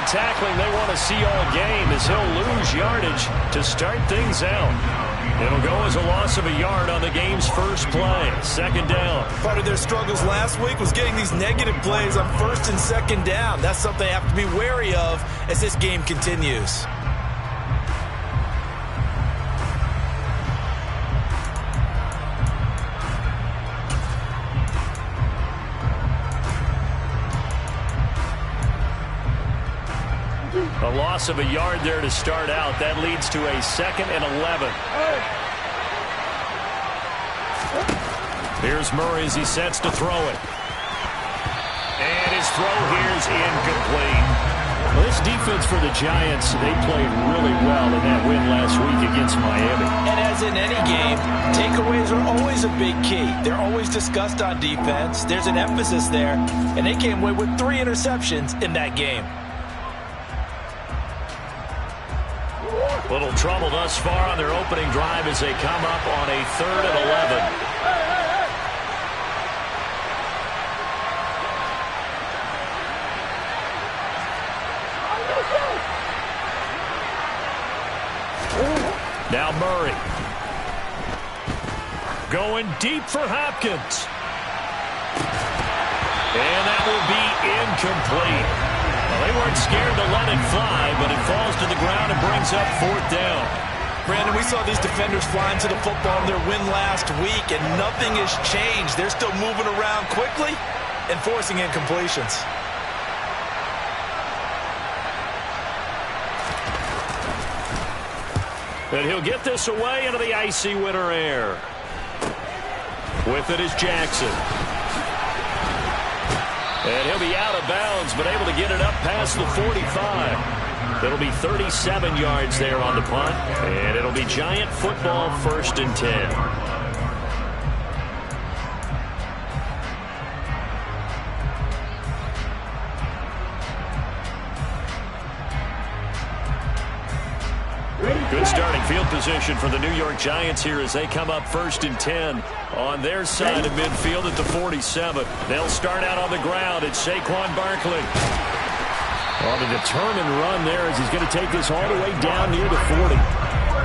tackling they want to see all game as he'll lose yardage to start things out. It'll go as a loss of a yard on the game's first play. Second down. Part of their struggles last week was getting these negative plays on first and second down. That's something they have to be wary of as this game continues. A loss of a yard there to start out. That leads to a 2nd and 11. Here's Murray as he sets to throw it. And his throw here is incomplete. Well, this defense for the Giants, they played really well in that win last week against Miami. And as in any game, takeaways are always a big key. They're always discussed on defense. There's an emphasis there, and they came away with 3 interceptions in that game. Little trouble thus far on their opening drive as they come up on a 3rd and 11. Now Murray. Going deep for Hopkins. And that will be incomplete. Well, they weren't scared to let it fly, but it falls to the ground and brings up 4th down. Brandon, we saw these defenders flying to the football in their win last week, and nothing has changed. They're still moving around quickly and forcing incompletions. And he'll get this away into the icy winter air. With it is Jackson. And he'll be out of bounds, but able to get it up past the 45. It'll be 37 yards there on the punt, and it'll be Giant football 1st and 10. Good starting field position for the New York Giants here as they come up 1st and 10 on their side of midfield at the 47. They'll start out on the ground. It's Saquon Barkley. On a determined run there as he's going to take this all the way down near the 40.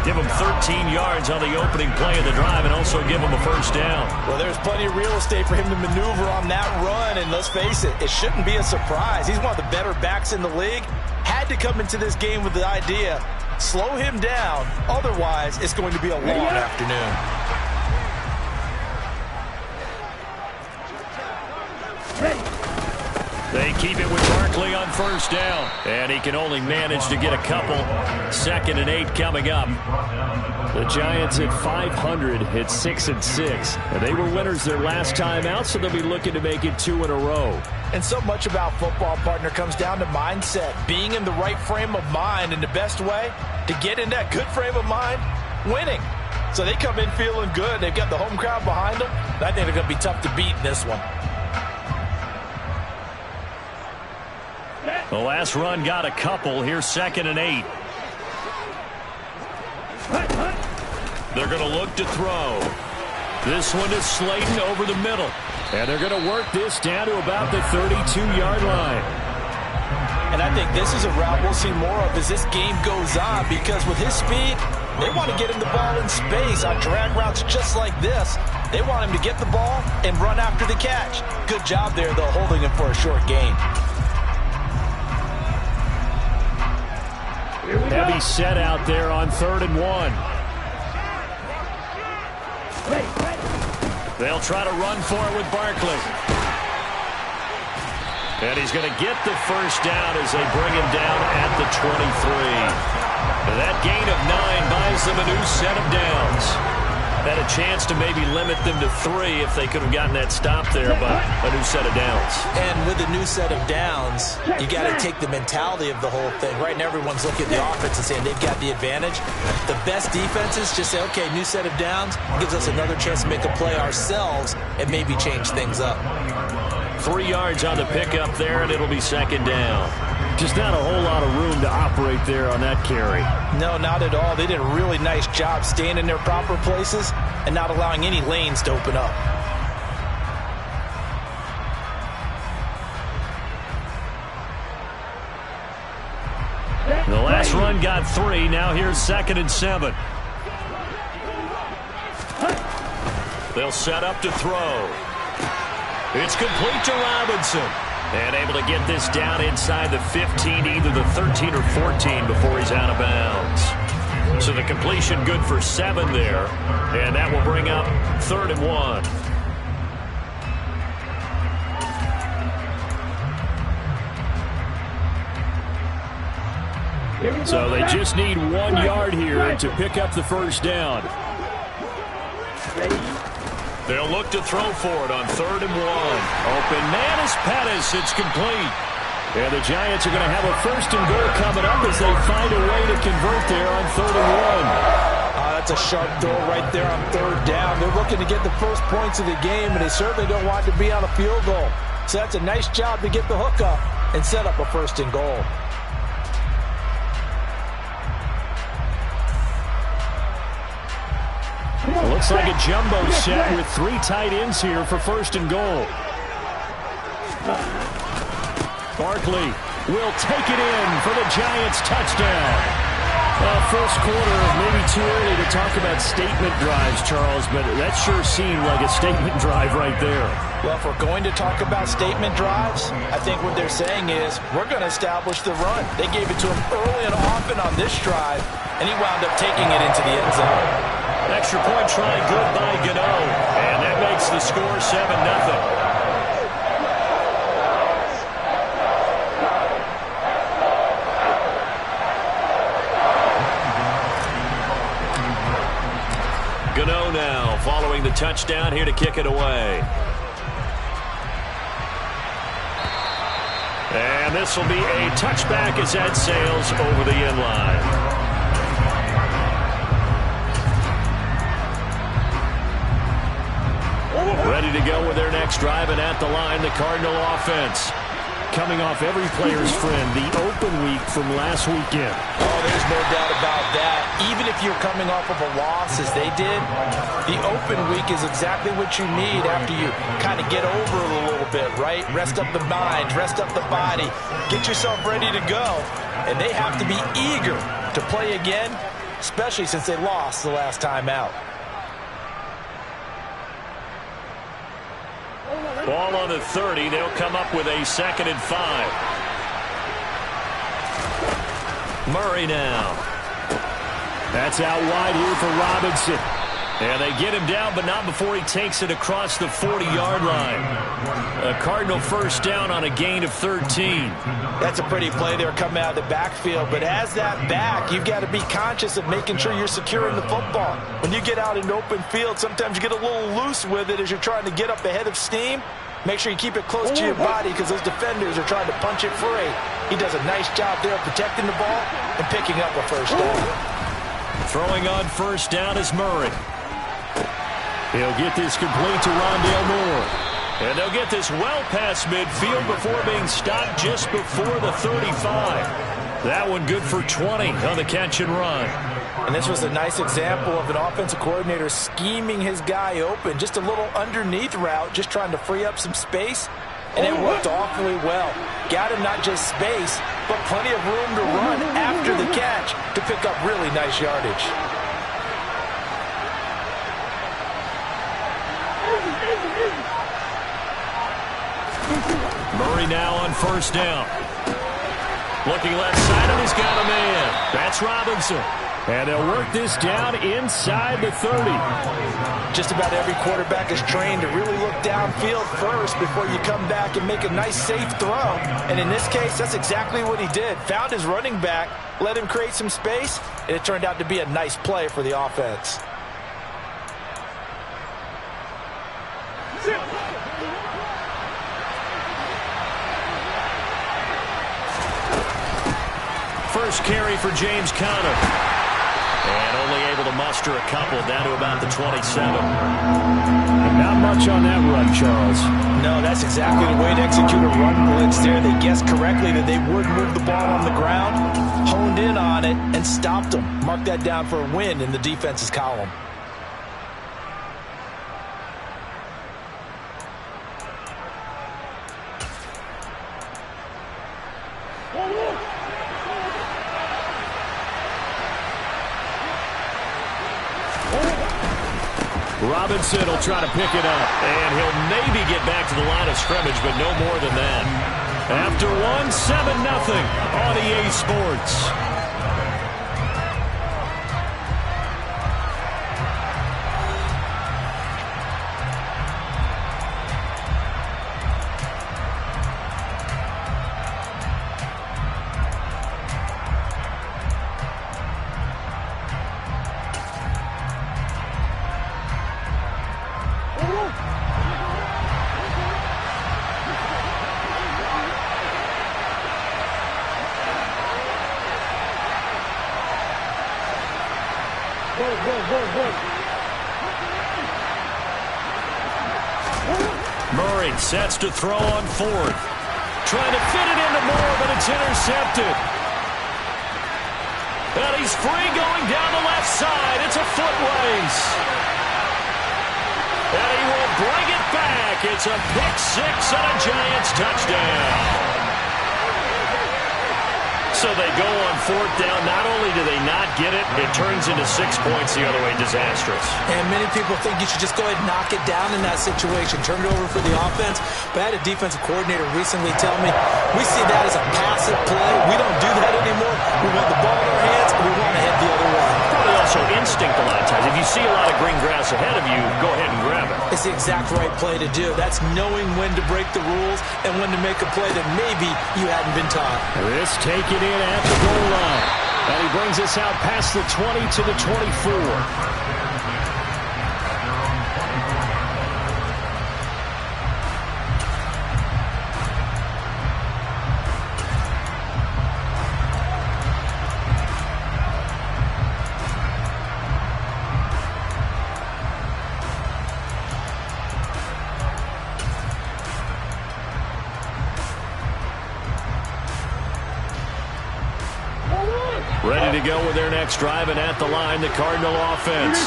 Give him 13 yards on the opening play of the drive and also give him a 1st down. Well, there's plenty of real estate for him to maneuver on that run, and let's face it, it shouldn't be a surprise. He's one of the better backs in the league. Had to come into this game with the idea, slow him down, otherwise it's going to be a long afternoon. They keep it with Barkley on 1st down. And he can only manage to get a couple. 2nd and 8 coming up. The Giants at 500 at 6-6. And they were winners their last time out, so they'll be looking to make it 2 in a row. And so much about football, partner, comes down to mindset. Being in the right frame of mind, and the best way to get in that good frame of mind, winning. So they come in feeling good. They've got the home crowd behind them. I think they're going to be tough to beat in this one. The last run got a couple. Here's 2nd and 8. They're going to look to throw. This one is Slayton over the middle. And they're going to work this down to about the 32-yard line. And I think this is a route we'll see more of as this game goes on, because with his speed, they want to get him the ball in space on drag routes just like this. They want him to get the ball and run after the catch. Good job there, though, holding him for a short gain. Heavy set out there on 3rd and 1. They'll try to run for it with Barkley. And he's going to get the 1st down as they bring him down at the 23. And that gain of 9 buys them a new set of downs. Had a chance to maybe limit them to 3 if they could have gotten that stop there, but a new set of downs. And with a new set of downs, you got to take the mentality of the whole thing. Right now, everyone's looking at the offense and saying they've got the advantage. The best defenses just say, okay, new set of downs, gives us another chance to make a play ourselves and maybe change things up. 3 yards on the pickup there, and it'll be 2nd down. Just not a whole lot of room to operate there on that carry. No, not at all. They did a really nice job staying in their proper places and not allowing any lanes to open up. This run got 3. Now here's 2nd and 7. They'll set up to throw. It's complete to Robinson. And able to get this down inside the 15, either the 13 or 14 before he's out of bounds. So the completion good for 7 there. And that will bring up 3rd and 1. So they just need 1 yard here to pick up the first down. They'll look to throw for it on 3rd and 1. Open man is Pettis. It's complete. And the Giants are going to have a 1st and goal coming up as they find a way to convert there on 3rd and 1. That's a sharp throw right there on 3rd down. They're looking to get the first points of the game, and they certainly don't want to be on a field goal. So that's a nice job to get the hook up and set up a 1st and goal. Looks like a jumbo set with 3 tight ends here for 1st and goal. Barkley will take it in for the Giants touchdown. First quarter, maybe too early to talk about statement drives, Charles, but that sure seemed like a statement drive right there. Well, if we're going to talk about statement drives, I think what they're saying is we're going to establish the run. They gave it to him early and often on this drive, and he wound up taking it into the end zone. Extra point try good by Gano. And that makes the score 7-0. Gano now following the touchdown here to kick it away. And this will be a touchback as that sails over the end line. Ready to go with their next drive, and at the line, the Cardinal offense. Coming off every player's friend, the open week from last weekend. Oh, there's no doubt about that. Even if you're coming off of a loss as they did, the open week is exactly what you need after you kind of get over it a little bit, right? Rest up the mind, rest up the body, get yourself ready to go. And they have to be eager to play again, especially since they lost the last time out. Ball on the 30. They'll come up with a 2nd and 5. Murray now. That's out wide here for Robinson. And they get him down, but not before he takes it across the 40-yard line. A Cardinal first down on a gain of 13. That's a pretty play there coming out of the backfield. But as that back, you've got to be conscious of making sure you're securing the football. When you get out in open field, sometimes you get a little loose with it as you're trying to get up ahead of steam. Make sure you keep it close to your body because those defenders are trying to punch it free. He does a nice job there of protecting the ball and picking up a first down. Throwing on first down is Murray. He'll get this complete to Rondale Moore. And they'll get this well past midfield before being stopped just before the 35. That one good for 20 on the catch and run. And this was a nice example of an offensive coordinator scheming his guy open. Just a little underneath route, just trying to free up some space. And it worked awfully well. Got him not just space, but plenty of room to run after the catch to pick up really nice yardage. Murray now on first down. Looking left side, and he's got a man. That's Robinson. And they'll work this down inside the 30. Just about every quarterback is trained to really look downfield first before you come back and make a nice, safe throw. And in this case, that's exactly what he did. Found his running back, let him create some space, and it turned out to be a nice play for the offense. First carry for James Conner. And only able to muster a couple down to about the 27. Not much on that run, Charles. No, that's exactly the way to execute a run blitz there. They guessed correctly that they would move the ball on the ground, honed in on it, and stopped them. Mark that down for a win in the defense's column. Robinson will try to pick it up. And he'll maybe get back to the line of scrimmage, but no more than that. After one, 7-0 on EA Sports. Murray sets to throw on fourth. Trying to fit it into Moore, but it's intercepted. And he's free going down the left side. It's a foot race. And he will bring it back. It's a pick six and a Giants touchdown. So they go on fourth down. Not only do they not get it, it turns into 6 points the other way. Disastrous. And many people think you should just go ahead and knock it down in that situation. Turn it over for the offense. But I had a defensive coordinator recently tell me, we see that as a passive play. We don't do that anymore. We want the ball in our hands, and we want to head the other way. Probably also instinct a lot of times. If you see a lot of green grass ahead of you, go ahead and grab it. It's the exact right play to do. That's knowing when to break the rules and when to make a play that maybe you hadn't been taught. This taken in at the goal line. And he brings us out past the 20 to the 24. Ready to go with their next drive, and at the line, the Cardinal offense.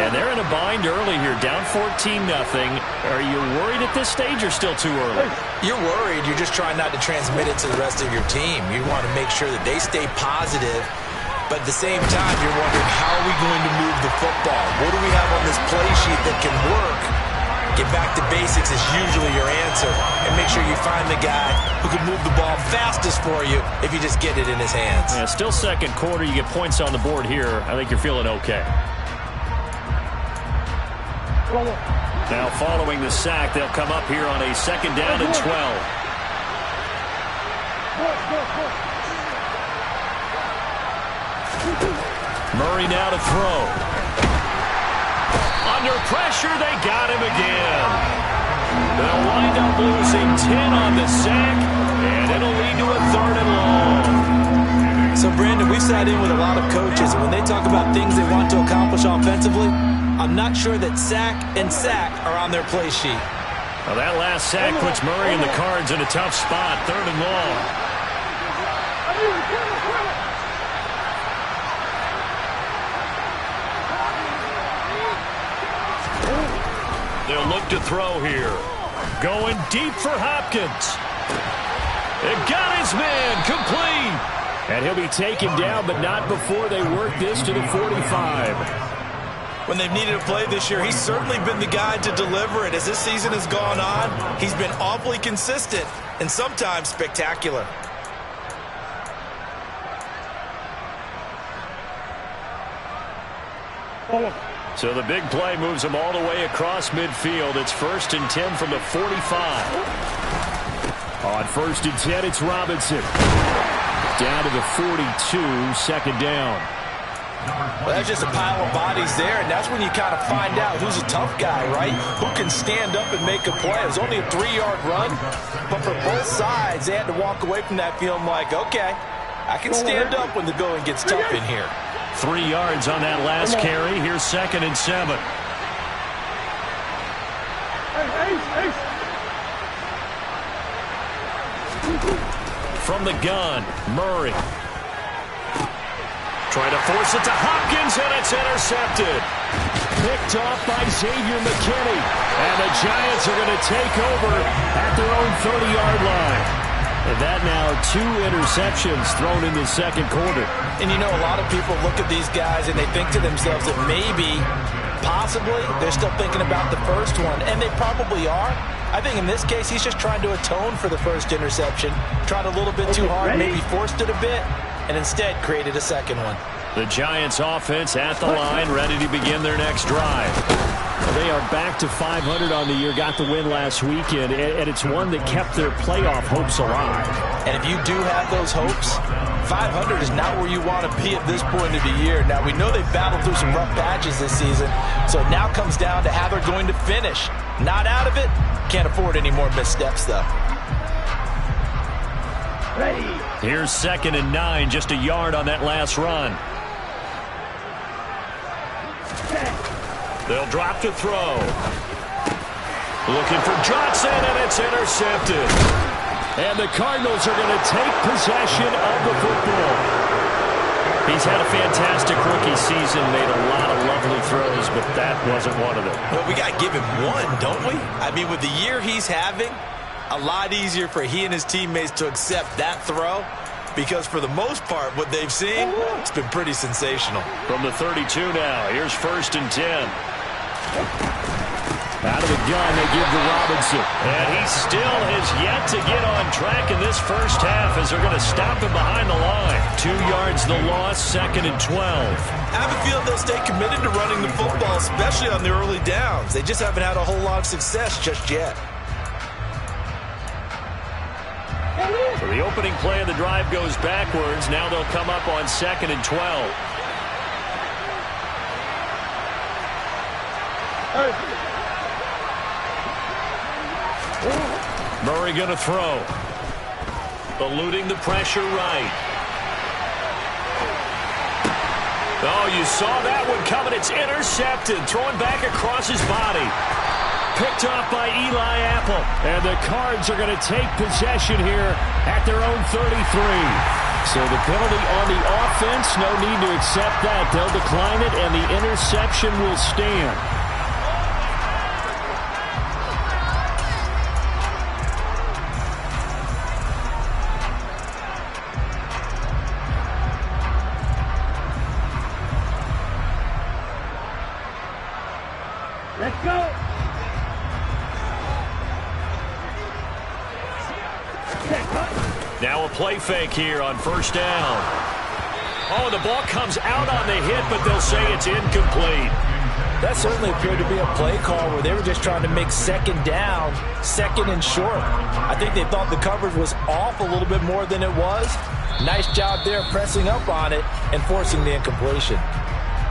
And they're in a bind early here, down 14-0. Are you worried at this stage or still too early? You're worried. You're just trying not to transmit it to the rest of your team. You want to make sure that they stay positive, but at the same time, you're wondering, how are we going to move the football? What do we have on this play sheet that can work? Get back to basics is usually your answer, and make sure you find the guy who can move the ball fastest for you if you just get it in his hands. Yeah, still second quarter. You get points on the board here. I think you're feeling okay. Now following the sack, they'll come up here on a second down and 12. Murray now to throw. Under pressure, they got him again. They'll wind up losing 10 on the sack, and it'll lead to a 3rd and long. So, Brandon, we've sat in with a lot of coaches, and when they talk about things they want to accomplish offensively, I'm not sure that sack and sack are on their play sheet. Well, that last sack puts Murray and the Cards in a tough spot, 3rd and long. They'll look to throw here. Going deep for Hopkins. It got his man complete. And he'll be taken down, but not before they work this to the 45. When they've needed a play this year, he's certainly been the guy to deliver it. As this season has gone on, he's been awfully consistent and sometimes spectacular. So the big play moves them all the way across midfield. It's 1st and 10 from the 45. On 1st and 10, it's Robinson. Down to the 42, 2nd down. Well, that's just a pile of bodies there, and that's when you kind of find out who's a tough guy, right? Who can stand up and make a play. It was only a 3-yard run, but for both sides, they had to walk away from that feeling like, okay, I can stand up when the going gets tough in here. 3 yards on that last carry. Here's 2nd and 7. From the gun, Murray. Trying to force it to Hopkins, and it's intercepted. Picked off by Xavier McKinney. And the Giants are going to take over at their own 30-yard line. And that now 2 interceptions thrown in the second quarter. And you know, a lot of people look at these guys and they think to themselves that maybe Possibly. They're still thinking about the first one, and they probably are. I think in this case, he's just trying to atone for the first interception. Tried a little bit too hard, maybe forced it a bit, and instead created a second one. The Giants offense at the line, ready to begin their next drive. They are back to 500 on the year, got the win last weekend, and it's one that kept their playoff hopes alive. And if you do have those hopes, 500 is not where you want to be at this point of the year. Now, we know they've battled through some rough patches this season, so it now comes down to how they're going to finish. Not out of it. Can't afford any more missteps, though. Ready. Here's 2nd and 9, just a yard on that last run. They'll drop to throw. Looking for Johnson, and it's intercepted. And the Cardinals are going to take possession of the football. He's had a fantastic rookie season, made a lot of lovely throws, but that wasn't one of them. Well, we got to give him one, don't we? I mean, with the year he's having, a lot easier for he and his teammates to accept that throw, because for the most part, what they've seen, it's been pretty sensational. From the 32 now, here's 1st and 10. Out of the gun, they give to Robinson. And he still has yet to get on track in this first half as they're going to stop him behind the line. 2 yards the loss, 2nd and 12. I have a feeling they'll stay committed to running the football, especially on the early downs. They just haven't had a whole lot of success just yet. So the opening play of the drive goes backwards. Now they'll come up on 2nd and 12. Murray going to throw. Eluding the pressure right. Oh, you saw that one coming. It's intercepted. Throwing back across his body. Picked off by Eli Apple. And the Cards are going to take possession here at their own 33. So the penalty on the offense, no need to accept that. They'll decline it, and the interception will stand. Let's go. Now a play fake here on 1st down. Oh, the ball comes out on the hit, but they'll say it's incomplete. That certainly appeared to be a play call where they were just trying to make 2nd down, 2nd and short. I think they thought the coverage was off a little bit more than it was. Nice job there pressing up on it and forcing the incompletion.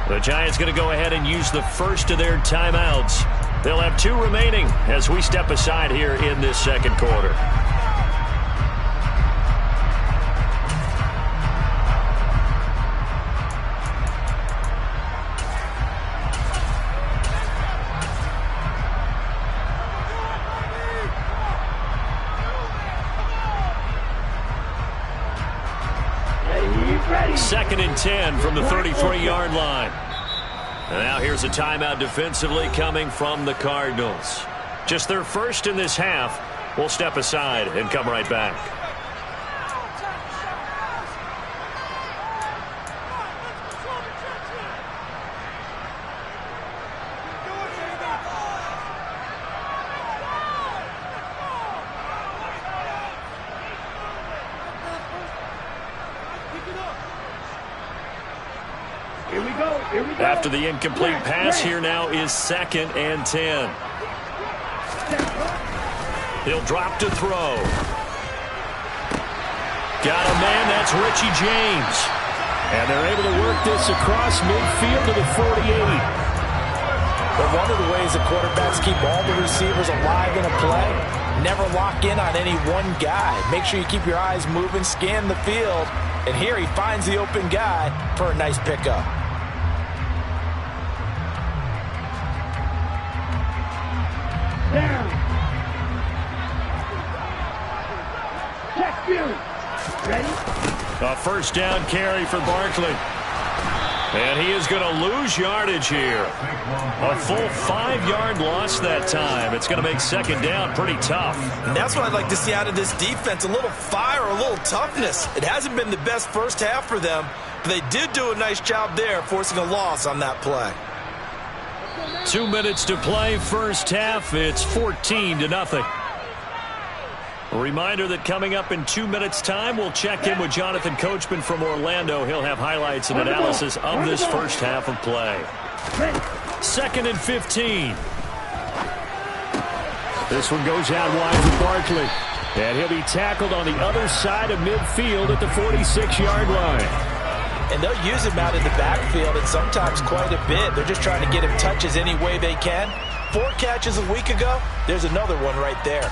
The Giants going to go ahead and use the first of their timeouts. They'll have 2 remaining as we step aside here in this 2nd quarter. Ready. 2nd and 10 from the 33-yard line. And now here's a timeout defensively coming from the Cardinals. Just their first in this half. We'll step aside and come right back. After the incomplete pass, here now is 2nd and 10. He'll drop to throw. Got a man, that's Richie James. And they're able to work this across midfield to the 48. But one of the ways the quarterbacks keep all the receivers alive in a play, never lock in on any one guy. Make sure you keep your eyes moving, scan the field. And here he finds the open guy for a nice pickup. Down. Check you. Ready? A 1st down carry for Barkley. And he is going to lose yardage here. A full 5-yard loss that time. It's going to make 2nd down pretty tough. And that's what I'd like to see out of this defense. A little fire, a little toughness. It hasn't been the best first half for them, but they did do a nice job there forcing a loss on that play. 2 minutes to play, first half. It's 14-0. A reminder that coming up in 2 minutes' time, we'll check in with Jonathan Coachman from Orlando. He'll have highlights and analysis of this first half of play. 2nd and 15. This one goes out wide for Barkley. And he'll be tackled on the other side of midfield at the 46-yard line. And they'll use him out in the backfield, and sometimes quite a bit. They're just trying to get him touches any way they can. 4 catches a week ago. There's another one right there.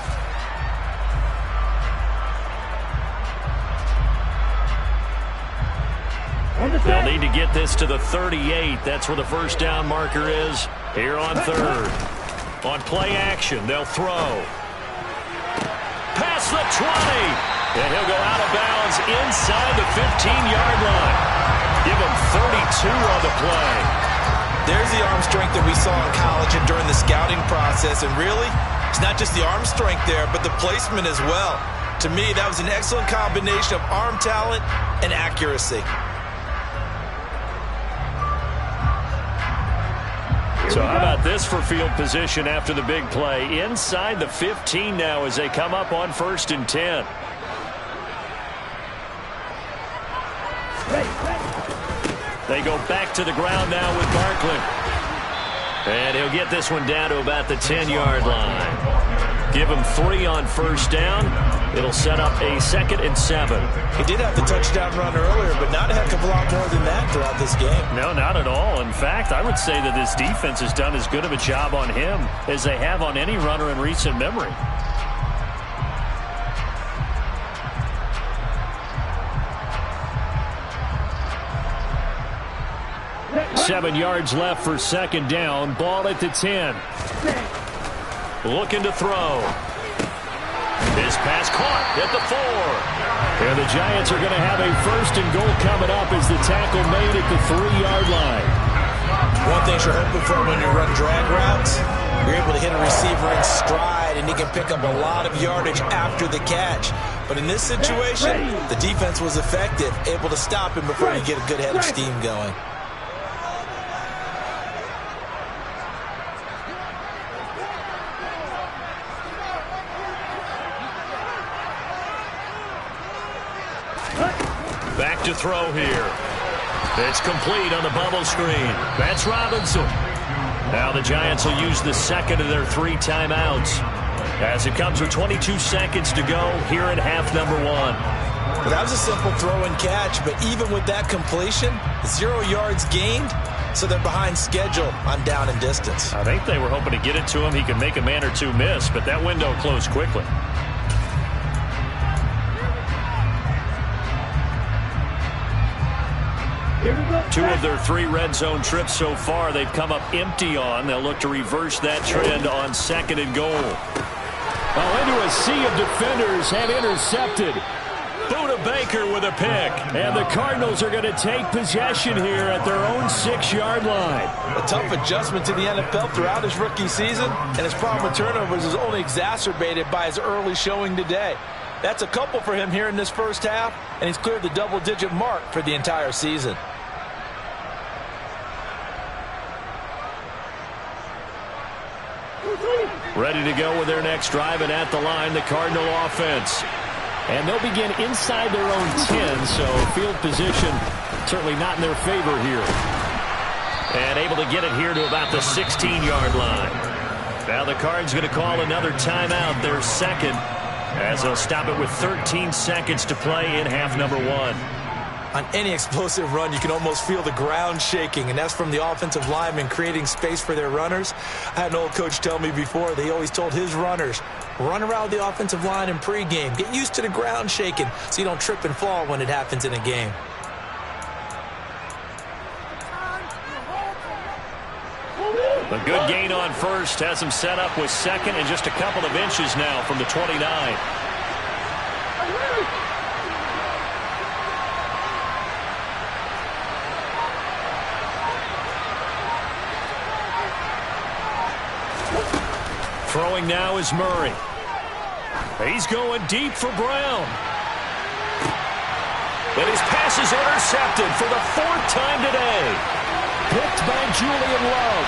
They'll need to get this to the 38. That's where the first down marker is here on 3rd. On play action, they'll throw. Past the 20. And he'll go out of bounds inside the 15-yard line. Give him 32 on the play. There's the arm strength that we saw in college and during the scouting process. And really, it's not just the arm strength there, but the placement as well. To me, that was an excellent combination of arm talent and accuracy. So how about this for field position after the big play? Inside the 15 now as they come up on 1st and 10. They go back to the ground now with Barkley. And he'll get this one down to about the 10-yard line. Give him 3 on first down. It'll set up a 2nd and 7. He did have the touchdown run earlier, but not a heck of a lot more than that throughout this game. No, not at all. In fact, I would say that this defense has done as good of a job on him as they have on any runner in recent memory. Seven yards left for 2nd down. Ball at the 10. Looking to throw. This pass caught at the 4. And the Giants are going to have a 1st and goal coming up as the tackle made at the 3-yard line. One thing you're hoping for when you run drag routes, you're able to hit a receiver in stride, and he can pick up a lot of yardage after the catch. But in this situation, the defense was effective, able to stop him before you get a good head of steam going. Back to throw here. It's complete on the bubble screen. That's Robinson. Now the Giants will use the 2nd of their 3 timeouts as it comes with 22 seconds to go here in half number 1. Well, that was a simple throw and catch, but even with that completion, 0 yards gained, so they're behind schedule on down and distance. I think they were hoping to get it to him. He could make a man or 2 miss, but that window closed quickly. Two of their 3 red zone trips so far they've come up empty on. They'll look to reverse that trend on 2nd and goal. Well, into a sea of defenders and intercepted. Buda Baker with a pick. And the Cardinals are going to take possession here at their own 6-yard line. A tough adjustment to the NFL throughout his rookie season, and his problem with turnovers is only exacerbated by his early showing today. That's a couple for him here in this first half, and he's cleared the double-digit mark for the entire season. Ready to go with their next drive, and at the line, the Cardinal offense. And they'll begin inside their own 10, so field position certainly not in their favor here. And able to get it here to about the 16-yard line. Now the Cards going to call another timeout, their 2nd, as they'll stop it with 13 seconds to play in half number 1. On any explosive run, you can almost feel the ground shaking, and that's from the offensive linemen creating space for their runners. I had an old coach tell me before, they always told his runners, run around the offensive line in pregame. Get used to the ground shaking so you don't trip and fall when it happens in a game. A good gain on first has him set up with 2nd and just a couple of inches now from the 29. Throwing now is Murray. He's going deep for Brown. And his pass is intercepted for the 4th time today. Picked by Julian Love.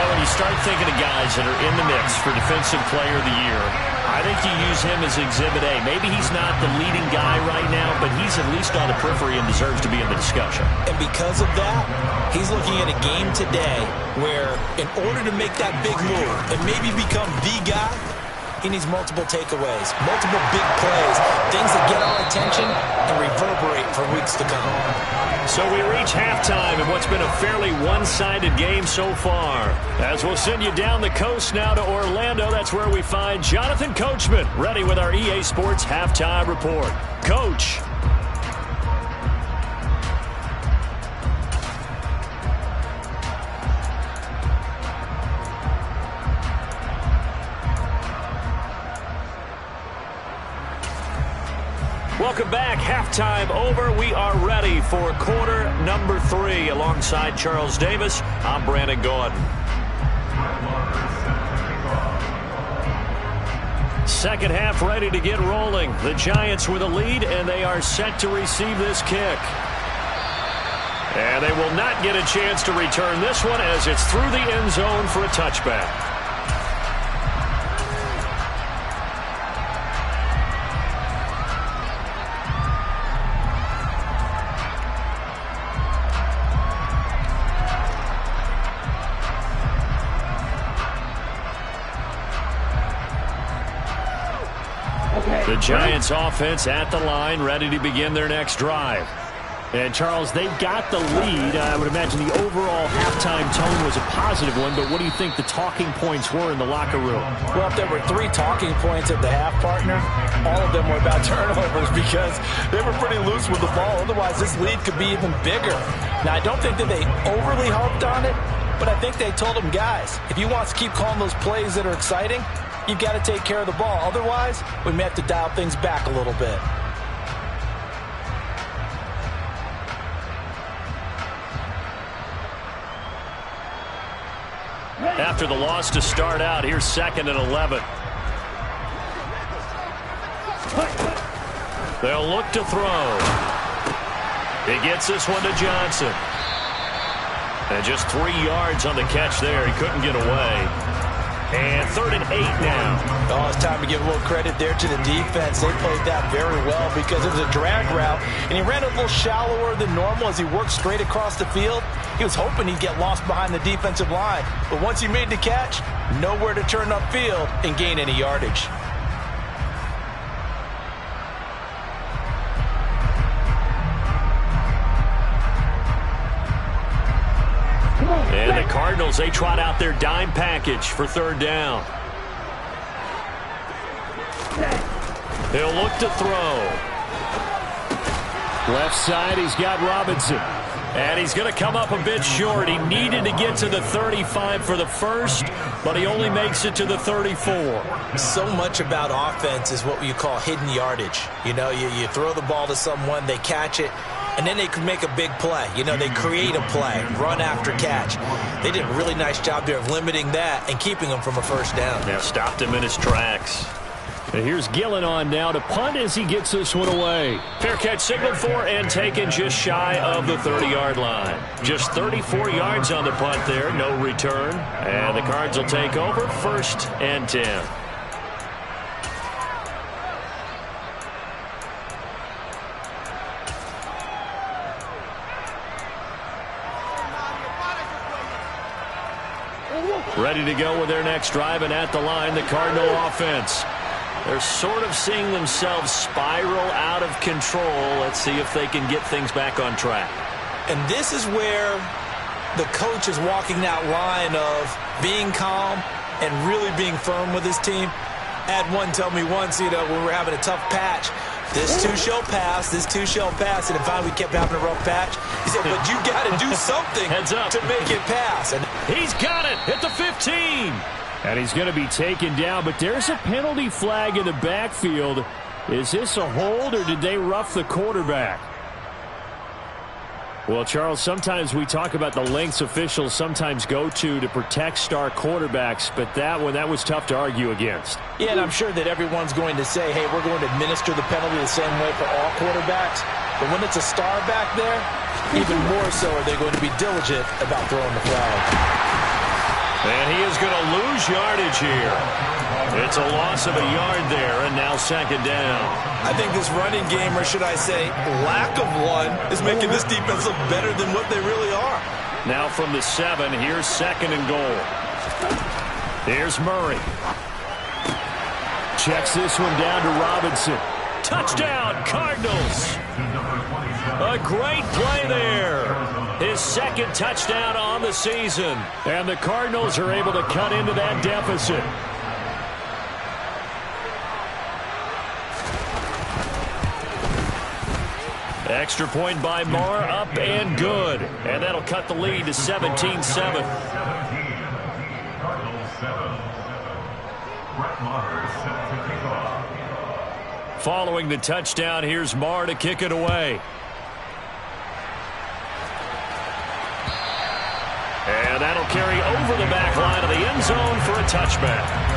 Well, when you start thinking of guys that are in the mix for Defensive Player of the Year, I think you use him as Exhibit A. Maybe he's not the leading guy right now, but he's at least on the periphery and deserves to be in the discussion. And because of that, he's looking at a game today where in order to make that big move and maybe become the guy, he needs multiple takeaways, multiple big plays, things that get our attention and reverberate for weeks to come. So we reach halftime in what's been a fairly one-sided game so far. As we'll send you down the coast now to Orlando, that's where we find Jonathan Coachman, ready with our EA Sports Halftime Report. Coach. Welcome back. Halftime over. We are ready for quarter number 3. Alongside Charles Davis, I'm Brandon Gaudin. Second half ready to get rolling. The Giants with a lead, and they are set to receive this kick. And they will not get a chance to return this one as it's through the end zone for a touchback. The Giants offense at the line, ready to begin their next drive. And, Charles, they've got the lead. I would imagine the overall halftime tone was a positive one, but what do you think the talking points were in the locker room? Well, if there were 3 talking points at the half, partner, all of them were about turnovers because they were pretty loose with the ball. Otherwise, this lead could be even bigger. Now, I don't think that they overly harped on it, but I think they told them, guys, if you want to keep calling those plays that are exciting, you've got to take care of the ball. Otherwise, we may have to dial things back a little bit. After the loss to start out, here's 2nd and 11. They'll look to throw. He gets this one to Johnson. And just 3 yards on the catch there. He couldn't get away. And 3rd and 8 now. Oh, it's time to give a little credit there to the defense. They played that very well because it was a drag route, and he ran a little shallower than normal as he worked straight across the field. He was hoping he'd get lost behind the defensive line, but once he made the catch, nowhere to turn upfield and gain any yardage. And the Cardinals, they trot out their dime package for 3rd down. He'll look to throw. Left side, he's got Robinson. And he's going to come up a bit short. He needed to get to the 35 for the first, but he only makes it to the 34. So much about offense is what you call hidden yardage. You know, you throw the ball to someone, they catch it, and then they can make a big play. You know, they create a play, run after catch. They did a really nice job there of limiting that and keeping him from a first down. Yeah, stopped him in his tracks. And here's Gillen on now to punt as he gets this one away. Fair catch signaled for and taken just shy of the 30-yard line. Just 34 yards on the punt there, no return. And the Cards will take over 1st and 10. Ready to go with their next drive, and at the line, the Cardinal offense. They're sort of seeing themselves spiral out of control. Let's see if they can get things back on track. And this is where the coach is walking that line of being calm and really being firm with his team. I had one tell me once, you know, when we were having a tough patch, this too shall pass, this too shall pass, and if finally we kept having a rough patch, he said, but you got to do something to make it pass. And he's got it at the 15. And he's going to be taken down, but there's a penalty flag in the backfield. Is this a hold, or did they rough the quarterback? Well, Charles, sometimes we talk about the lengths officials sometimes go to protect star quarterbacks, but that was tough to argue against. Yeah, and I'm sure that everyone's going to say, hey, we're going to administer the penalty the same way for all quarterbacks. But when it's a star back there, even more so are they going to be diligent about throwing the flag. And he is going to lose yardage here. It's a loss of a yard there, and now second down. I think this running game, or should I say lack of one, is making this defense look better than what they really are. Now from the 7, here's second and goal. Here's Murray. Checks this one down to Robinson. Touchdown, Cardinals. A great play there. His second touchdown on the season. And the Cardinals are able to cut into that deficit. Extra point by Marr, up and good. And that'll cut the lead to 17-7. Following the touchdown, here's Marr to kick it away. And that'll carry over the back line of the end zone for a touchback.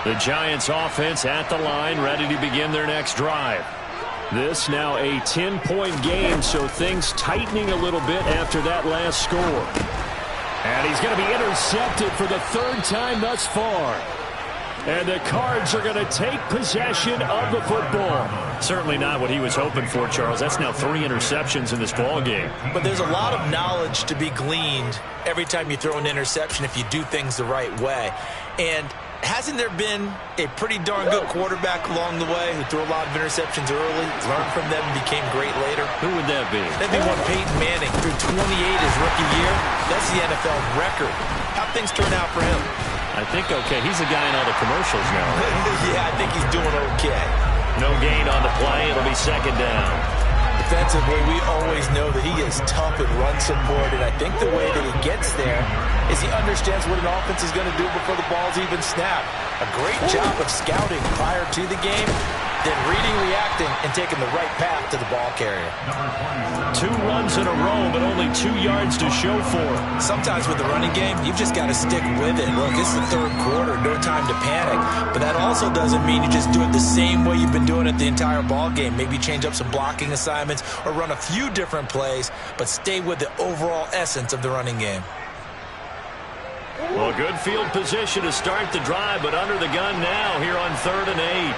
The Giants offense at the line, ready to begin their next drive. This now a 10-point game, so things tightening a little bit after that last score. And he's going to be intercepted for the third time thus far. And the Cards are going to take possession of the football. Certainly not what he was hoping for, Charles. That's now 3 interceptions in this ball game. But there's a lot of knowledge to be gleaned every time you throw an interception if you do things the right way. And hasn't there been a pretty darn good quarterback along the way who threw a lot of interceptions early, learned from them, and became great later? Who would that be? That'd be one Peyton Manning. Threw 28 his rookie year. That's the NFL record. How'd things turn out for him? I think okay. He's a guy in all the commercials now. Yeah, I think he's doing okay. No gain on the play. It'll be second down. Defensively, we always know that he is tough in run support, and I think the way that he gets there is he understands what an offense is going to do before the ball's even snapped. A great job of scouting prior to the game, then reading, reacting, and taking the right path to the ball carrier. 2 runs in a row, but only 2 yards to show for it. Sometimes with the running game, you've just got to stick with it. Look, it's the third quarter, no time to panic. But that also doesn't mean you just do it the same way you've been doing it the entire ball game. Maybe change up some blocking assignments or run a few different plays, but stay with the overall essence of the running game. Well, good field position to start the drive, but under the gun now here on 3rd and 8.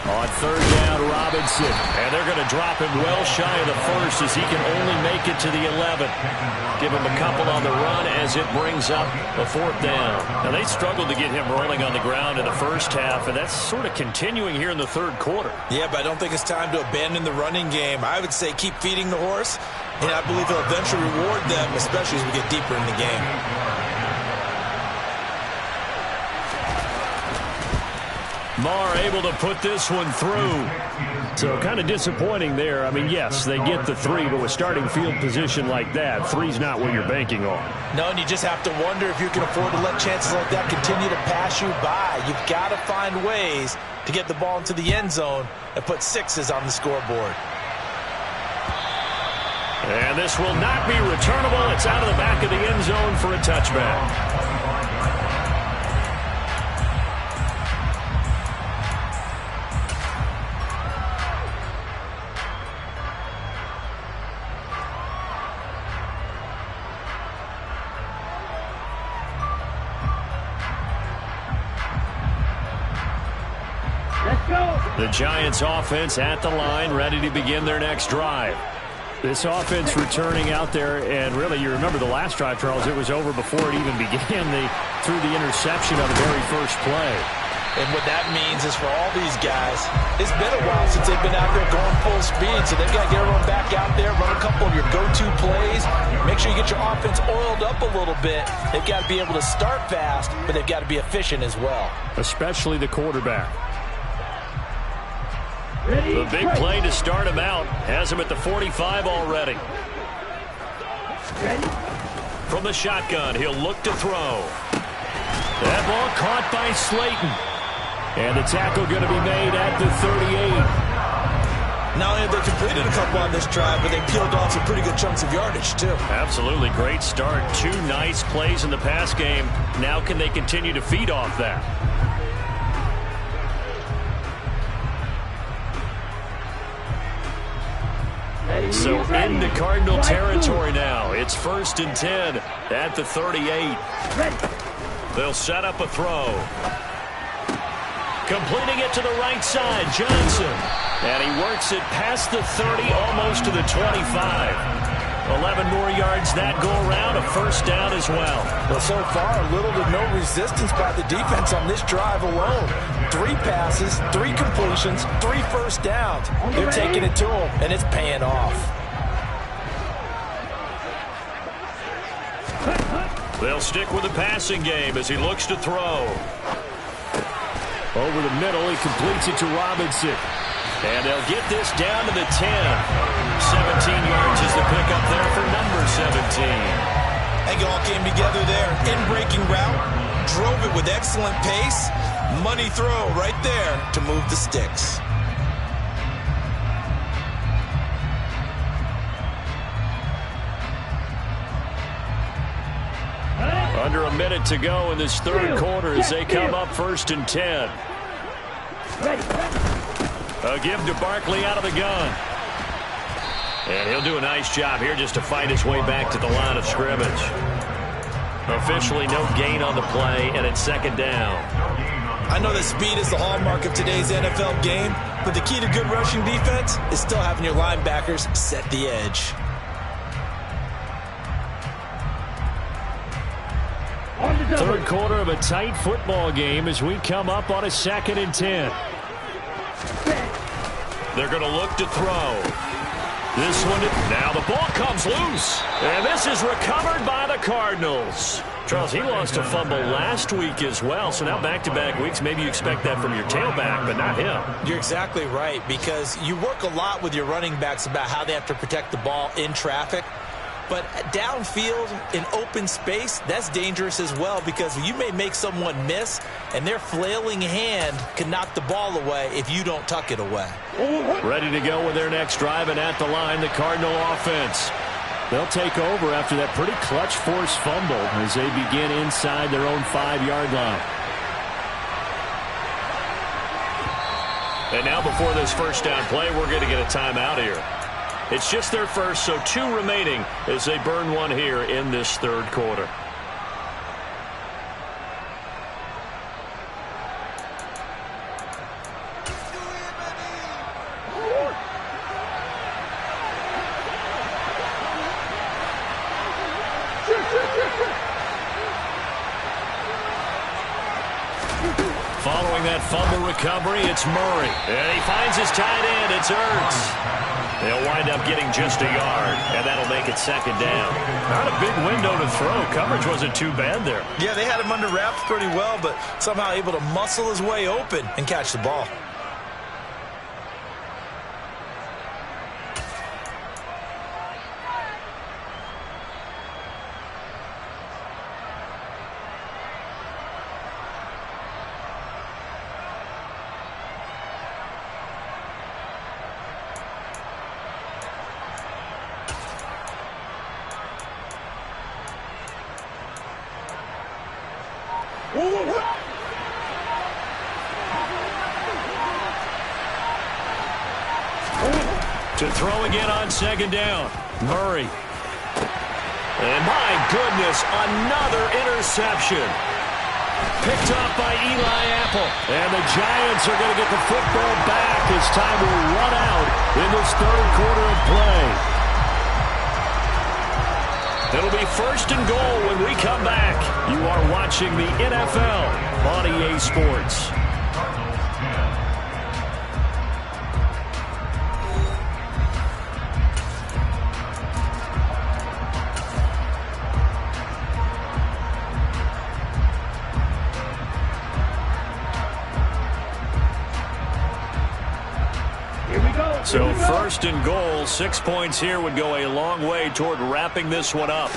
On 3rd down, Robinson. And they're going to drop him well shy of the first as he can only make it to the 11th. Give him a couple on the run as it brings up a 4th down. Now, they struggled to get him rolling on the ground in the first half, and that's sort of continuing here in the 3rd quarter. Yeah, but I don't think it's time to abandon the running game. I would say keep feeding the horse, and I believe he'll eventually reward them, especially as we get deeper in the game. Marr able to put this one through. So kind of disappointing there. I mean, yes, they get the 3, but with starting field position like that, 3's not what you're banking on. No, and you just have to wonder if you can afford to let chances like that continue to pass you by. You've got to find ways to get the ball into the end zone and put 6s on the scoreboard. And this will not be returnable. It's out of the back of the end zone for a touchback. The Giants offense at the line, ready to begin their next drive. This offense returning out there, and really, you remember the last drive, Charles, it was over before it even began. They threw the interception on the very first play. And what that means is for all these guys, it's been a while since they've been out there going full speed, so they've got to get everyone back out there, run a couple of your go-to plays, make sure you get your offense oiled up a little bit. They've got to be able to start fast, but they've got to be efficient as well. Especially the quarterback. The big play to start him out has him at the 45 already. From the shotgun, he'll look to throw. That ball caught by Slayton. And the tackle going to be made at the 38. Not only have they completed a couple on this drive, but they peeled off some pretty good chunks of yardage, too. Absolutely great start. 2 nice plays in the pass game. Now can they continue to feed off that? So into Cardinal territory now. It's 1st and 10 at the 38. They'll set up a throw. Completing it to the right side, Johnson. And he works it past the 30, almost to the 25. 11 more yards that go around, a 1st down as well. Well, so far, little to no resistance by the defense on this drive alone. 3 passes, 3 completions, 3 first downs. They're taking it to him, and it's paying off. They'll stick with the passing game as he looks to throw. Over the middle, he completes it to Robinson. And they'll get this down to the 10. 17 yards is the pickup there for number 17. They all came together there. In-breaking route, drove it with excellent pace. Money throw right there to move the sticks. Under a minute to go in this 3rd quarter as they come up 1st and 10. A give to Barkley out of the gun. And he'll do a nice job here just to fight his way back to the line of scrimmage. Officially no gain on the play, and it's 2nd down. I know that speed is the hallmark of today's NFL game, but the key to good rushing defense is still having your linebackers set the edge. Third quarter of a tight football game as we come up on a 2nd and 10. They're going to look to throw. This one, now the ball comes loose. And this is recovered by the Cardinals. Charles, he lost a fumble last week as well, so now back-to-back weeks, maybe you expect that from your tailback, but not him. You're exactly right, because you work a lot with your running backs about how they have to protect the ball in traffic. But downfield, in open space, that's dangerous as well, because you may make someone miss, and their flailing hand can knock the ball away if you don't tuck it away. Ready to go with their next drive, and at the line, the Cardinal offense. They'll take over after that pretty clutch forced fumble as they begin inside their own 5-yard line. And now before this 1st down play, we're going to get a timeout here. It's just their first, so 2 remaining as they burn one here in this 3rd quarter. Following that fumble recovery, it's Murray. And he finds his tight end. It's Ertz. They'll wind up getting just a yard, and that'll make it 2nd down. Not a big window to throw. Coverage wasn't too bad there. Yeah, they had him under wraps pretty well, but somehow able to muscle his way open and catch the ball. To throw again on 2nd down. Murray. And my goodness, another interception. Picked up by Eli Apple. And the Giants are going to get the football back as time will run out in this 3rd quarter of play. It'll be 1st and goal when we come back. You are watching the NFL on EA Sports. So 1st and goal, 6 points here would go a long way toward wrapping this one up.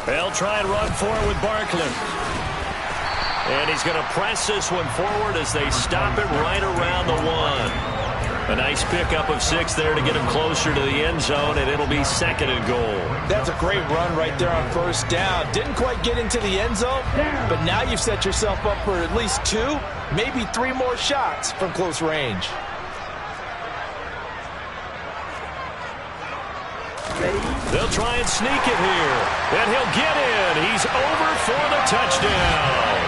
They'll try and run for it with Barkley. And he's going to press this one forward as they stop it right around the 1. A nice pickup of 6 there to get him closer to the end zone, and it'll be 2nd and goal. That's a great run right there on 1st down. Didn't quite get into the end zone, but now you've set yourself up for at least 2, maybe 3 more shots from close range. They'll try and sneak it here, and he'll get in. He's over for the touchdown.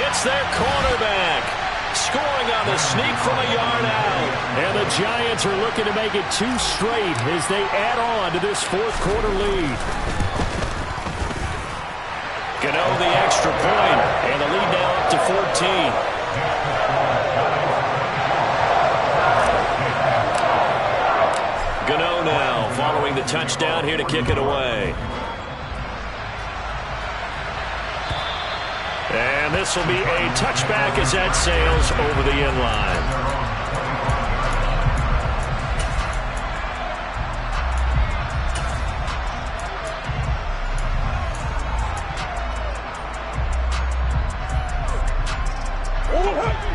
It's their cornerback. Scoring on the sneak from a yard out. And the Giants are looking to make it 2 straight as they add on to this 4th quarter lead. Gano the extra point, and the lead now up to 14. Gano now following the touchdown here to kick it away. And this will be a touchback as that sails over the end line.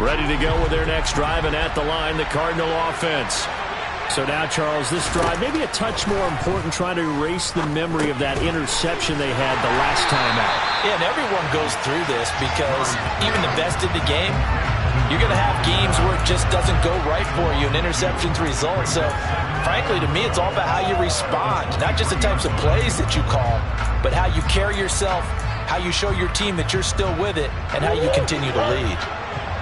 Ready to go with their next drive, and at the line, the Cardinal offense. So now, Charles, this drive maybe a touch more important, trying to erase the memory of that interception they had the last time out. Yeah, and everyone goes through this because even the best in the game, you're going to have games where it just doesn't go right for you and interceptions result. So, frankly, to me, it's all about how you respond, not just the types of plays that you call, but how you carry yourself, how you show your team that you're still with it, and how you continue to lead.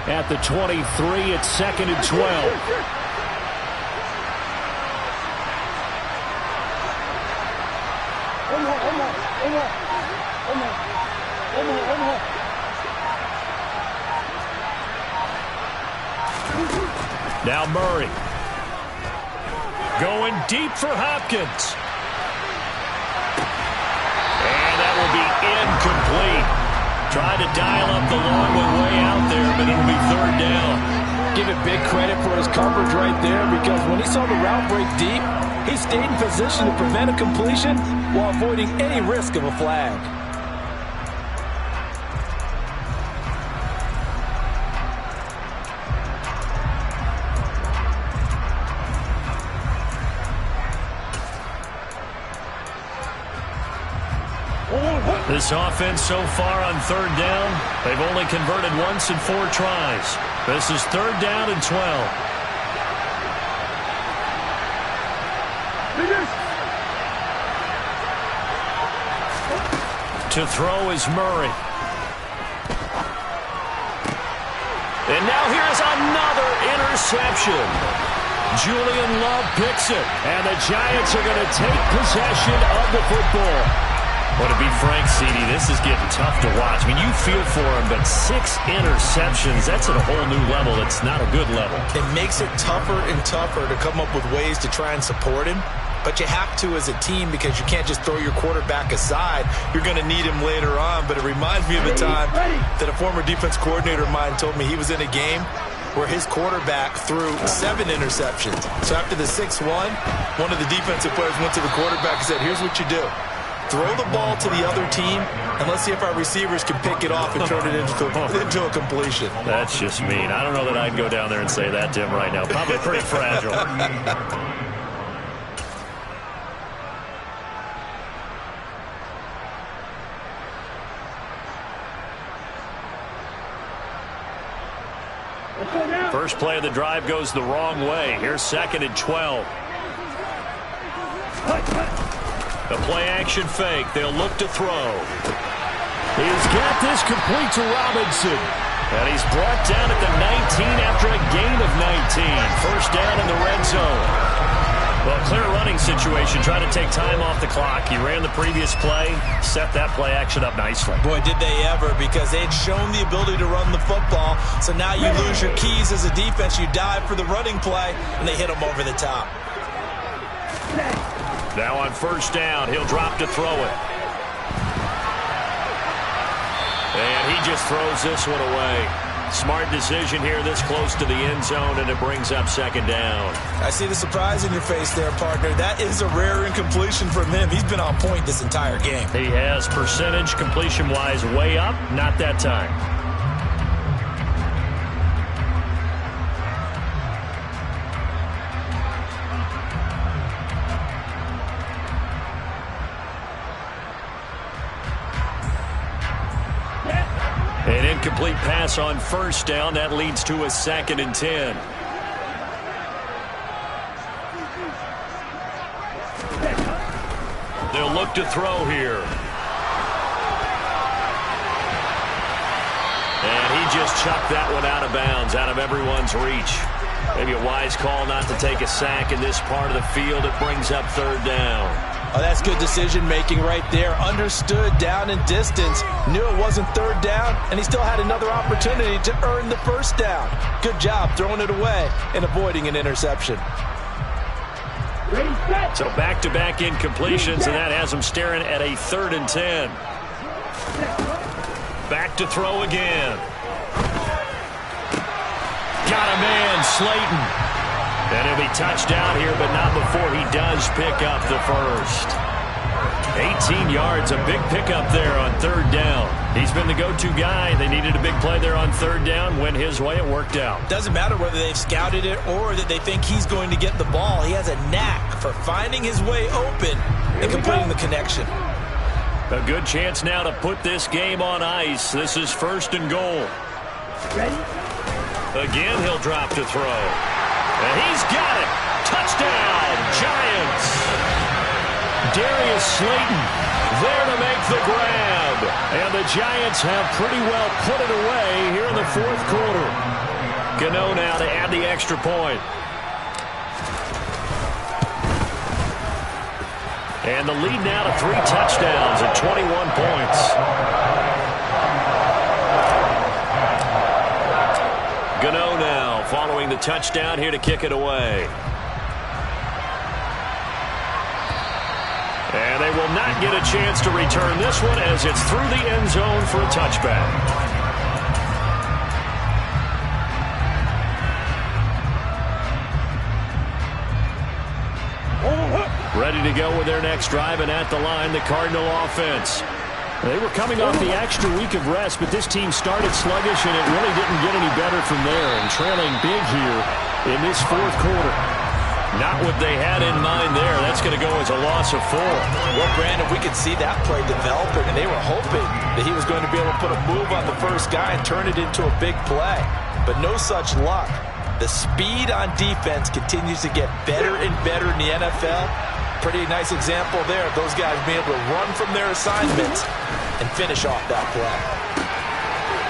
At the 23, it's 2nd and 12. Now Murray. Going deep for Hopkins. And that will be incomplete. Tried to dial up the long way out there, but it'll be 3rd down. Give it big credit for his coverage right there, because when he saw the route break deep, he stayed in position to prevent a completion while avoiding any risk of a flag. This offense so far on 3rd down, they've only converted once in 4 tries. This is 3rd down and 12. To throw is Murray. And now here's another interception. Julian Love picks it. And the Giants are going to take possession of the football. Well, to be frank, CD, this is getting tough to watch. I mean, you feel for him, but 6 interceptions, that's at a whole new level. It's not a good level. It makes it tougher and tougher to come up with ways to try and support him. But you have to as a team, because you can't just throw your quarterback aside. You're going to need him later on. But it reminds me of a time that a former defense coordinator of mine told me he was in a game where his quarterback threw 7 interceptions. So after the 6th one of the defensive players went to the quarterback and said, here's what you do. Throw the ball to the other team, and let's see if our receivers can pick it off and turn it into a completion. That's just mean. I don't know that I'd go down there and say that to him right now. Probably pretty fragile. First play of the drive goes the wrong way. Here's 2nd and 12. The play-action fake. They'll look to throw. He's got this complete to Robinson. And he's brought down at the 19 after a gain of 19. First down in the red zone. Well, clear running situation. Trying to take time off the clock. He ran the previous play, set that play action up nicely. Boy, did they ever, because they had shown the ability to run the football. So now you lose your keys as a defense. You dive for the running play, and they hit him over the top. Now on first down, he'll drop to throw it. And he just throws this one away. Smart decision here this close to the end zone, and it brings up 2nd down. I see the surprise in your face there, partner. That is a rare incompletion from him. He's been on point this entire game. He has percentage completion-wise way up, not that time. incomplete pass on first down. That leads to a 2nd and 10. They'll look to throw here. And he just chucked that one out of bounds, out of everyone's reach. Maybe a wise call not to take a sack in this part of the field. It brings up 3rd down. Oh, that's good decision-making right there. Understood down and distance. Knew it wasn't 3rd down, and he still had another opportunity to earn the 1st down. Good job throwing it away and avoiding an interception. So back-to-back incompletions, and that has him staring at a 3rd and 10. Back to throw again. Got a man, Slayton. And he'll be touched down here, but not before he does pick up the first. 18 yards, a big pickup there on 3rd down. He's been the go-to guy. They needed a big play there on 3rd down. Went his way, it worked out. Doesn't matter whether they've scouted it or that they think he's going to get the ball. He has a knack for finding his way open and completing the connection. A good chance now to put this game on ice. This is 1st and goal. Ready? Again, he'll drop to throw. And he's got it. Touchdown, Giants. Darius Slayton there to make the grab. And the Giants have pretty well put it away here in the 4th quarter. Gano now to add the extra point. And the lead now to 3 touchdowns at 21 points. Gano now following the touchdown here to kick it away. And they will not get a chance to return this one as it's through the end zone for a touchback. Ready to go with their next drive, and at the line, the Cardinal offense. They were coming off the extra week of rest, but this team started sluggish, and it really didn't get any better from there, and trailing big here in this 4th quarter. Not what they had in mind there. That's going to go as a loss of 4. Well, Brandon, we could see that play developing, and they were hoping that he was going to be able to put a move on the first guy and turn it into a big play. But no such luck. The speed on defense continues to get better and better in the NFL. Pretty nice example there of those guys being able to run from their assignments and finish off that play.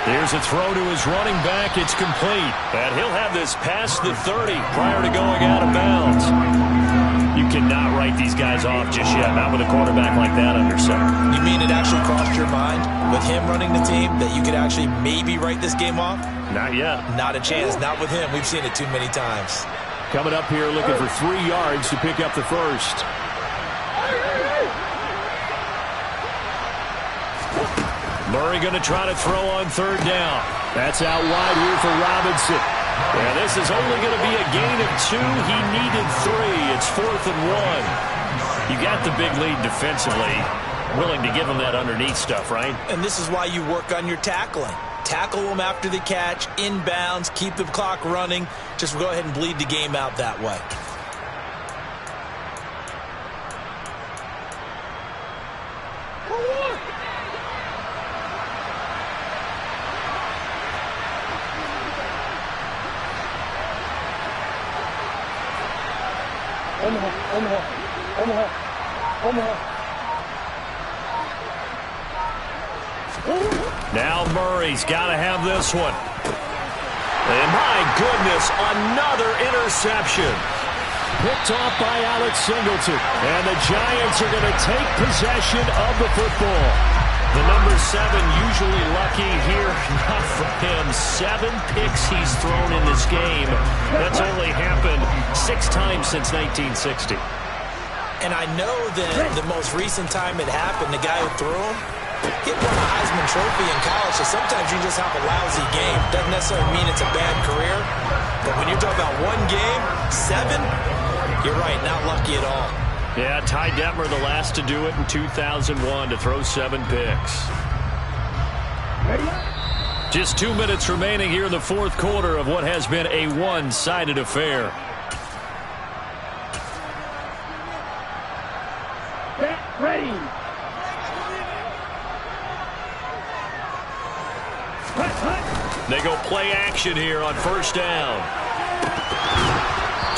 Here's a throw to his running back. It's complete. And he'll have this past the 30 prior to going out of bounds. You cannot write these guys off just yet, not with a quarterback like that under center. You mean it actually crossed your mind with him running the team that you could actually maybe write this game off? Not yet. Not a chance. Not with him. We've seen it too many times. Coming up here looking for 3 yards to pick up the first. Murray going to try to throw on 3rd down. That's out wide here for Robinson. Yeah, this is only going to be a gain of 2. He needed 3. It's 4th and 1. You got the big lead defensively. Willing to give him that underneath stuff, right? And this is why you work on your tackling. Tackle them after the catch, inbounds, keep the clock running. Just go ahead and bleed the game out that way. Now Murray's got to have this one. And my goodness, another interception. Picked off by Alex Singleton. And the Giants are going to take possession of the football. The number 7 usually lucky here. Not for him. 7 picks he's thrown in this game. That's only happened 6 times since 1960. And I know that the most recent time it happened, the guy who threw him, he won a Heisman Trophy in college, so sometimes you just have a lousy game. Doesn't necessarily mean it's a bad career. But when you're talking about 1 game, 7, you're right, not lucky at all. Yeah, Ty Detmer the last to do it in 2001 to throw 7 picks. Just 2 minutes remaining here in the 4th quarter of what has been a one-sided affair. Ready. They go play action here on first down.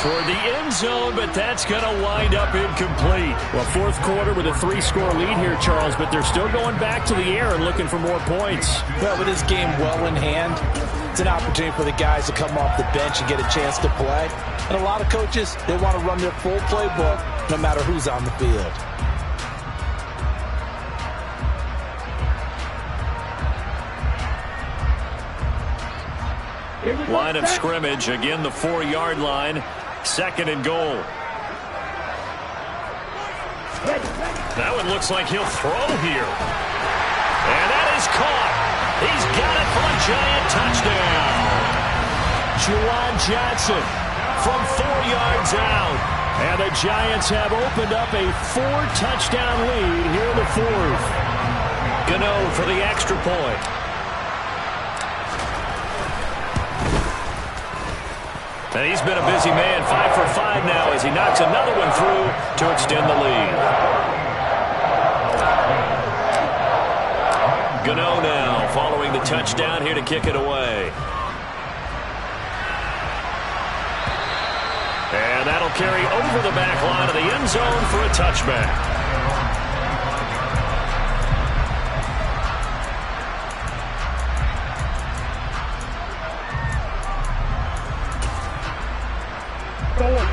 Toward the end zone, but that's going to wind up incomplete. Well, fourth quarter with a 3-score lead here, Charles, but they're still going back to the air and looking for more points. Well, with this game well in hand, it's an opportunity for the guys to come off the bench and get a chance to play. And a lot of coaches, they want to run their full playbook no matter who's on the field. Line of scrimmage, again the 4-yard line. Second and goal. That one looks like he'll throw here. And that is caught. He's got it for a Giant touchdown. Juwan Johnson from 4 yards out. And the Giants have opened up a 4-touchdown lead here in the fourth. Gano for the extra point. And he's been a busy man, 5 for 5 now as he knocks another one through to extend the lead. Gano now following the touchdown here to kick it away. And that'll carry over the back line of the end zone for a touchback.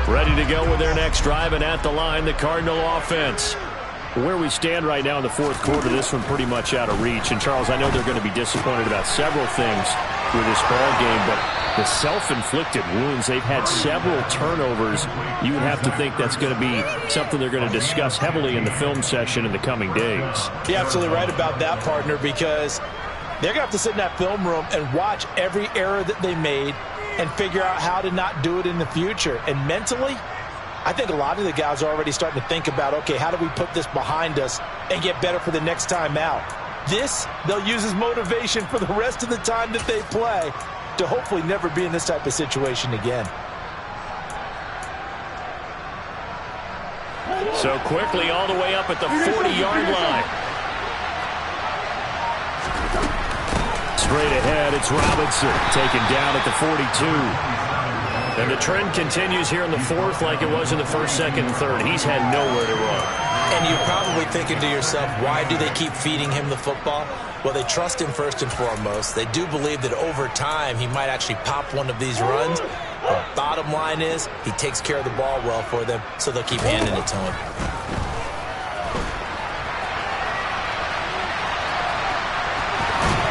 Ready to go with their next drive, and at the line, the Cardinal offense. Where we stand right now in the fourth quarter, this one pretty much out of reach. And, Charles, I know they're going to be disappointed about several things with this ball game, but the self-inflicted wounds, they've had several turnovers. You would have to think that's going to be something they're going to discuss heavily in the film session in the coming days. You're absolutely right about that, partner, because they're going to have to sit in that film room and watch every error that they made and figure out how to not do it in the future. And mentally, I think a lot of the guys are already starting to think about, okay, how do we put this behind us and get better for the next time out? This, they'll use as motivation for the rest of the time that they play to hopefully never be in this type of situation again. So quickly all the way up at the 40-yard line. Straight ahead, it's Robinson taken down at the 42. And the trend continues here in the fourth like it was in the first, second, and third. He's had nowhere to run. And you're probably thinking to yourself, why do they keep feeding him the football? Well, they trust him first and foremost. They do believe that over time he might actually pop one of these runs. The bottom line is he takes care of the ball well for them, so they'll keep handing it to him.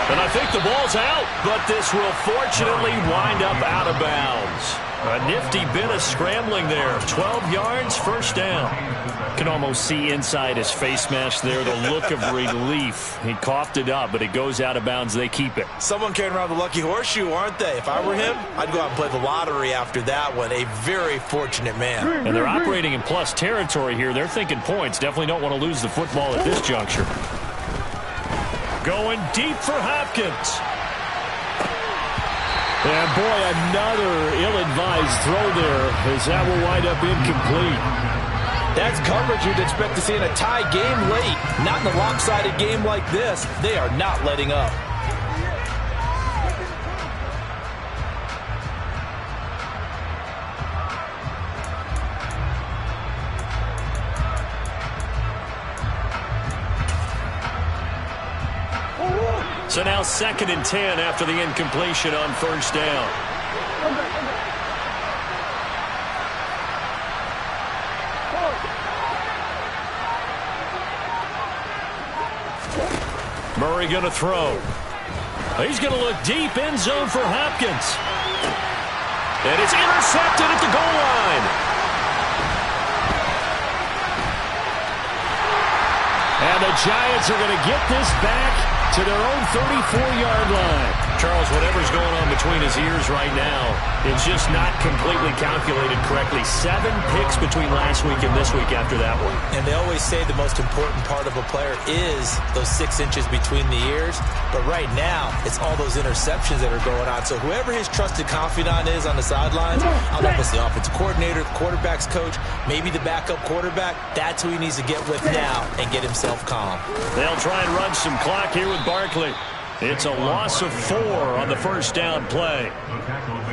And I think the ball's out, but this will fortunately wind up out of bounds. A nifty bit of scrambling there. 12 yards, first down. Can almost see inside his face mask there the look of relief. He coughed it up, but it goes out of bounds. They keep it. Someone carrying around the lucky horseshoe, aren't they? If I were him, I'd go out and play the lottery after that one. A very fortunate man. And they're operating in plus territory here. They're thinking points. Definitely don't want to lose the football at this juncture. Going deep for Hopkins. And boy, another ill-advised throw there as that will wind up incomplete. That's coverage you'd expect to see in a tie game late. Not in a lopsided game like this. They are not letting up. So now 2nd and 10 after the incompletion on first down. Murray going to throw. He's going to look deep, end zone for Hopkins. And it's intercepted at the goal line. And the Giants are going to get this back to their own 34-yard line. Charles, whatever's going on between his ears right now, it's just not completely calculated correctly. 7 picks between last week and this week after that one. And they always say the most important part of a player is those 6 inches between the ears. But right now, it's all those interceptions that are going on. So whoever his trusted confidant is on the sidelines, I don't know if it's the offensive coordinator, the quarterback's coach, maybe the backup quarterback, that's who he needs to get with now and get himself calm. They'll try and run some clock here with Barkley. It's a loss of 4 on the first down play.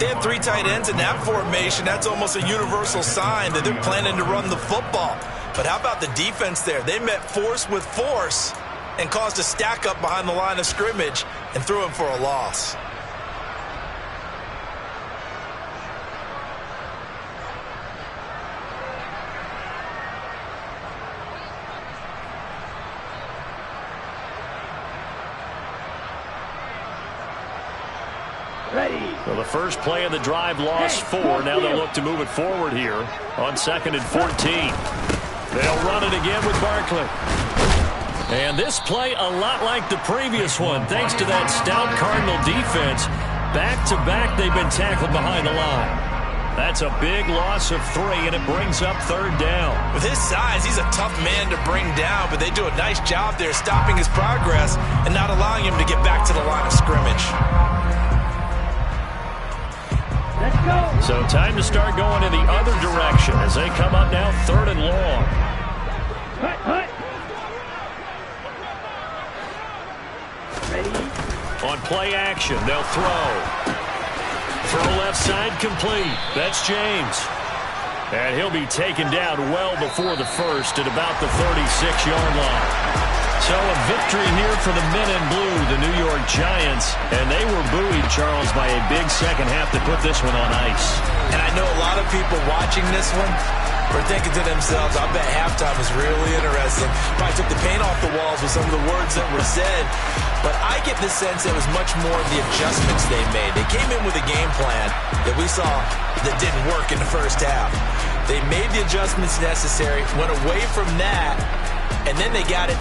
They have 3 tight ends in that formation. That's almost a universal sign that they're planning to run the football. But how about the defense there? They met force with force and caused a stack up behind the line of scrimmage and threw him for a loss. So the first play of the drive lost 4. Now they'll look to move it forward here on 2nd and 14. They'll run it again with Barkley. And this play a lot like the previous one, thanks to that stout Cardinal defense. Back-to-back, they've been tackled behind the line. That's a big loss of 3, and it brings up 3rd down. With his size, he's a tough man to bring down, but they do a nice job there stopping his progress and not allowing him to get back to the line of scrimmage. So time to start going in the other direction as they come up now 3rd and long. On play action, they'll throw. Throw left side complete. That's James. And he'll be taken down well before the first at about the 36-yard line. So a victory here for the men in blue, the New York Giants. And they were buoyed, Charles, by a big second half to put this one on ice. And I know a lot of people watching this one were thinking to themselves, I bet halftime was really interesting. Probably took the paint off the walls with some of the words that were said. But I get the sense it was much more of the adjustments they made. They came in with a game plan that we saw that didn't work in the first half. They made the adjustments necessary, went away from that, and then they got it